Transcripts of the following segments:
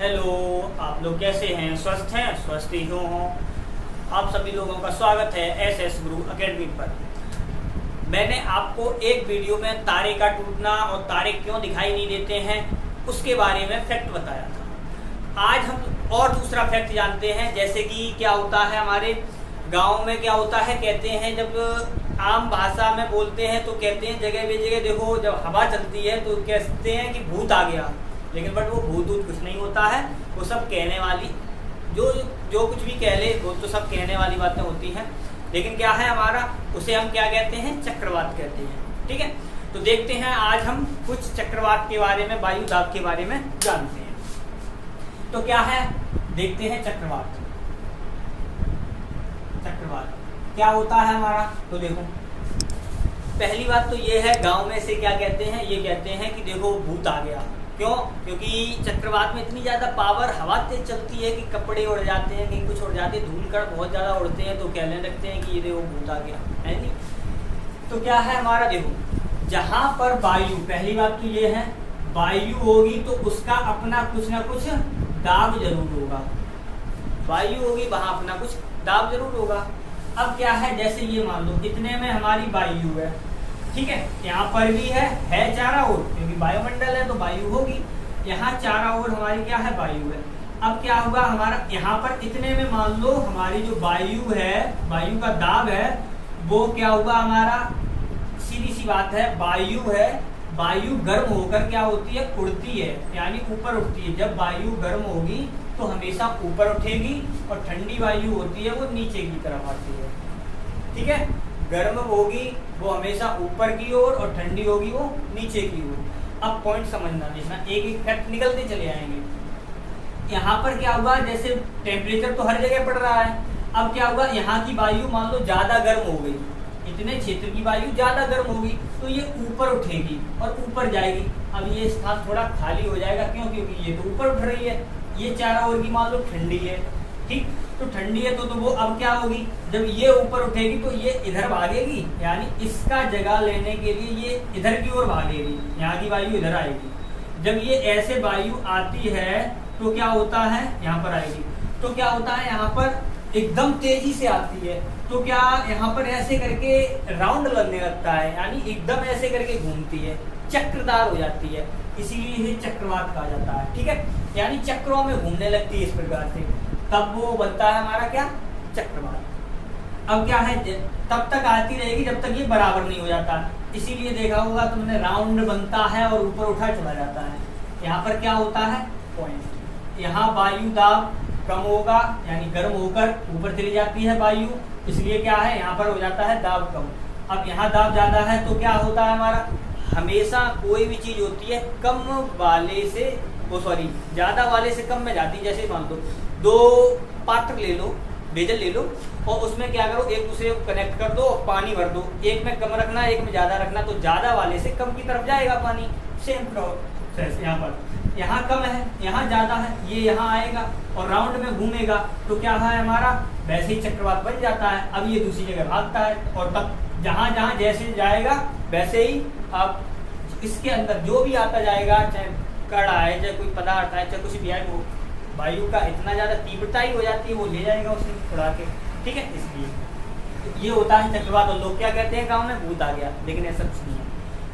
Hello, आप लोग कैसे हैं? स्वस्थ हैं? स्वस्थ ही हो। आप सभी लोगों का स्वागत है एसएस गुरु एकेडमी पर। मैंने आपको एक वीडियो में तारे का टूटना और तारे क्यों दिखाई नहीं देते हैं उसके बारे में फैक्ट बताया था। आज हम और दूसरा फैक्ट जानते हैं, जैसे कि क्या होता है हमारे गांव में, क्या होता है कहते हैं, जब आम भाषा में बोलते हैं तो कहते हैं जगह जगह देखो जब हवा चलती है तो कहते हैं कि भूत आ गया, लेकिन बट वो भूत कुछ नहीं होता है। वो सब कहने वाली जो कुछ भी कह ले वो तो सब कहने वाली बातें होती हैं। लेकिन क्या है हमारा, उसे हम क्या कहते हैं? चक्रवात कहते हैं। ठीक है, तो देखते हैं आज हम कुछ चक्रवात के बारे में, वायु दाब के बारे में जानते हैं। तो क्या है, देखते हैं चक्रवात। चक्रवात क्या होता है हमारा, तो देखो पहली बात तो ये है, गांव में से क्या कहते हैं, ये कहते हैं कि देखो भूत आ गया। क्यों? क्योंकि चक्रवात में इतनी ज़्यादा पावर, हवा तेज चलती है कि कपड़े उड़ जाते हैं, कहीं कुछ उड़ जाते हैं, धूल कण बहुत ज़्यादा उड़ते हैं, तो कहने लगते हैं कि ये देखो भूत आ गया, है नहीं? तो क्या है हमारा, देखो जहाँ पर वायु, पहली बात तो ये है, वायु होगी तो उसका अपना कुछ ना कुछ दाब जरूर होगा। वायु होगी वहाँ अपना कुछ दाब जरूर होगा। अब क्या है, जैसे ये मान लो इतने में हमारी वायु है, ठीक है, यहाँ पर भी है चारों ओर, क्योंकि वायुमंडल है तो वायु होगी। यहाँ चारों ओर हमारी क्या है, वायु है। अब क्या होगा हमारा, यहाँ पर इतने में मान लो हमारी जो वायु है, वायु का दाब है, वो क्या होगा हमारा, सीधी सी बात है, वायु है, वायु गर्म होकर क्या होती है, उड़ती है, यानी ऊपर उठती है। जब वायु गर्म होगी तो हमेशा ऊपर उठेगी, और ठंडी वायु होती है वो नीचे की तरफ आती है। ठीक है, गर्म होगी वो हमेशा ऊपर की ओर और ठंडी होगी वो नीचे की ओर। अब पॉइंट समझना, देखना, एक एक फैक्ट निकलते चले आएंगे। यहाँ पर क्या हुआ, जैसे टेम्परेचर तो हर जगह बढ़ रहा है। अब क्या हुआ, यहाँ की वायु मान लो ज्यादा गर्म हो गई, इतने क्षेत्र की वायु ज्यादा गर्म होगी तो ये ऊपर उठेगी और ऊपर जाएगी। अब ये स्थान थोड़ा खाली हो जाएगा, क्यों? क्योंकि ये तो ऊपर उठ रही है, ये चारों ओर की मान लो ठंडी है, ठीक, तो ठंडी है तो वो अब क्या होगी, जब ये ऊपर उठेगी तो ये इधर भागेगी, यानी इसका जगह लेने के लिए ये इधर की ओर भागेगी, यहाँ की वायु इधर आएगी। जब ये ऐसे वायु आती है तो क्या होता है, यहाँ पर आएगी तो क्या होता है, यहाँ पर एकदम तेजी से आती है तो क्या यहाँ पर ऐसे करके राउंड लगने लगता है, यानी एकदम ऐसे करके घूमती है, चक्रदार हो जाती है, इसीलिए ये चक्रवात कहा जाता है। ठीक है, यानी चक्रों में घूमने लगती है इस प्रकार से, तब वो बनता है हमारा क्या, चक्रवात। अब क्या है, तब तक आती रहेगी जब तक ये बराबर नहीं हो जाता, इसीलिए देखा होगा तुमने, राउंड बनता है और ऊपर उठा चला जाता है। यहाँ पर क्या होता है, पॉइंट, यहाँ वायु दाब कम होगा, यानी गर्म होकर ऊपर चली जाती है वायु, इसलिए क्या है, यहाँ पर हो जाता है दाब कम। अब यहाँ दाब ज्यादा है तो क्या होता है हमारा, हमेशा कोई भी चीज होती है कम वाले से, ज्यादा वाले से कम में जाती है। जैसे मान लो दो पात्र ले लो, बेजल ले लो, और उसमें क्या करो, एक दूसरे को कनेक्ट कर दो और पानी भर दो, एक में कम रखना एक में ज्यादा रखना, तो ज्यादा वाले से कम की तरफ जाएगा पानी। सेम प्रोसेस यहाँ पर, यहाँ कम है यहाँ ज्यादा है, ये यहाँ आएगा और राउंड में घूमेगा तो क्या है हमारा, वैसे ही चक्रवात बन जाता है। अब ये दूसरी जगह भागता है और तब जहाँ जहाँ जैसे जाएगा वैसे ही अब इसके अंदर जो भी आता जाएगा, चाहे कण आए, चाहे कोई पदार्थ आए, चाहे कुछ भी आए, वो वायु का इतना ज्यादा तीव्रता ही हो जाती है, वो ले जाएगा उसे उड़ा के। ठीक है, इसलिए तो ये होता है चक्रवात। और लोग क्या कहते हैं गाँव में, भूत आ गया, लेकिन ऐसा कुछ नहीं है।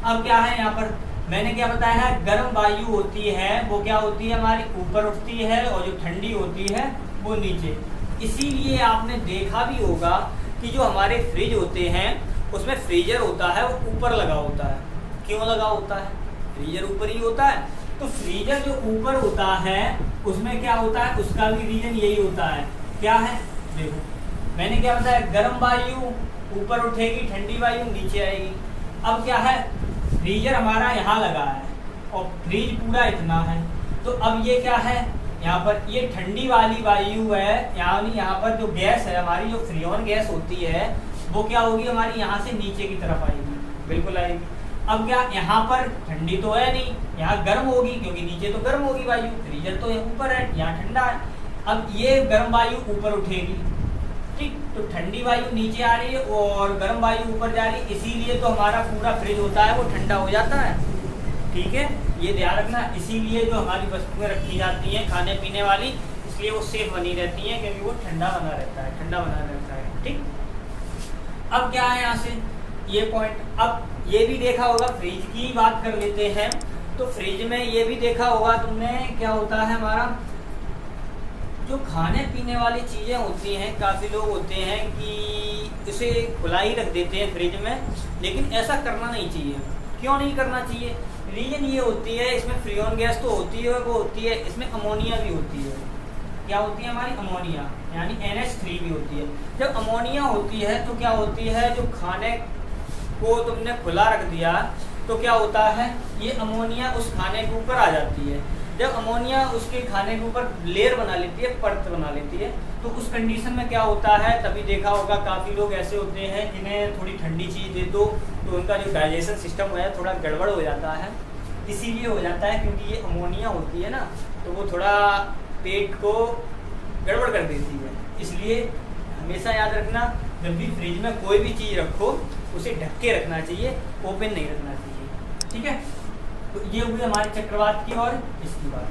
अब क्या है, यहाँ पर मैंने क्या बताया है, गर्म वायु होती है वो क्या होती है हमारी, ऊपर उठती है, और जो ठंडी होती है वो नीचे। इसीलिए आपने देखा भी होगा कि जो हमारे फ्रिज होते हैं उसमें फ्रीजर होता है वो ऊपर लगा होता है। क्यों लगा होता है, फ्रीजर ऊपर ही होता है, तो फ्रीजर जो ऊपर होता है उसमें क्या होता है, उसका भी रीजन यही होता है। क्या है, देखो मैंने क्या बताया, गर्म वायु ऊपर उठेगी, ठंडी वायु नीचे आएगी। अब क्या है, फ्रीजर हमारा यहाँ लगा है और फ्रीज पूरा इतना है, तो अब ये क्या है, यहाँ पर ये ठंडी वाली वायु है, यानी यहाँ पर जो गैस है हमारी, जो फ्रीऑन गैस होती है, वो क्या होगी हमारी, यहाँ से नीचे की तरफ आएगी, बिल्कुल आएगी। अब क्या, यहाँ पर ठंडी तो है नहीं, यहाँ गर्म होगी, क्योंकि नीचे तो गर्म होगी वायु, फ्रीजर तो ऊपर है, यहाँ ठंडा है। अब ये गर्म वायु ऊपर उठेगी, ठीक, तो ठंडी वायु नीचे आ रही है और गर्म वायु ऊपर जा रही है, इसीलिए तो हमारा पूरा फ्रिज होता है वो ठंडा हो जाता है। ठीक है, ये ध्यान रखना। इसीलिए जो हमारी वस्तुएं रखी जाती हैं खाने पीने वाली, इसलिए वो सेफ बनी रहती हैं, क्योंकि वो ठंडा बना रहता है, ठंडा बना रहता है। ठीक, अब क्या है यहाँ से ये पॉइंट। अब ये भी देखा होगा, फ्रिज की बात कर लेते हैं। तो फ्रिज में ये भी देखा होगा तुमने, क्या होता है हमारा जो खाने पीने वाली चीज़ें होती हैं, काफ़ी लोग होते हैं कि उसे खुला ही रख देते हैं फ्रिज में, लेकिन ऐसा करना नहीं चाहिए। क्यों नहीं करना चाहिए? रीजन ये होती है, इसमें फ्रीऑन गैस तो होती है, वो होती है, इसमें अमोनिया भी होती है। क्या होती है हमारी? अमोनिया, यानी NH3 भी होती है। जब अमोनिया होती है तो क्या होती है, जो खाने को तुमने खुला रख दिया तो क्या होता है, ये अमोनिया उस खाने के ऊपर आ जाती है। जब अमोनिया उसके खाने के ऊपर लेयर बना लेती है, परत बना लेती है, तो उस कंडीशन में क्या होता है, तभी देखा होगा काफ़ी लोग ऐसे होते हैं जिन्हें थोड़ी ठंडी चीज़ दे दो तो उनका जो डाइजेशन सिस्टम है थोड़ा गड़बड़ हो जाता है। इसीलिए हो जाता है क्योंकि ये अमोनिया होती है ना, तो वो थोड़ा पेट को गड़बड़ कर देती है। इसलिए हमेशा याद रखना, जब भी फ्रिज में कोई भी चीज़ रखो उसे ढक के रखना चाहिए, ओपन नहीं रखना चाहिए। ठीक है, तो ये हुई हमारे चक्रवात की और इसकी बात।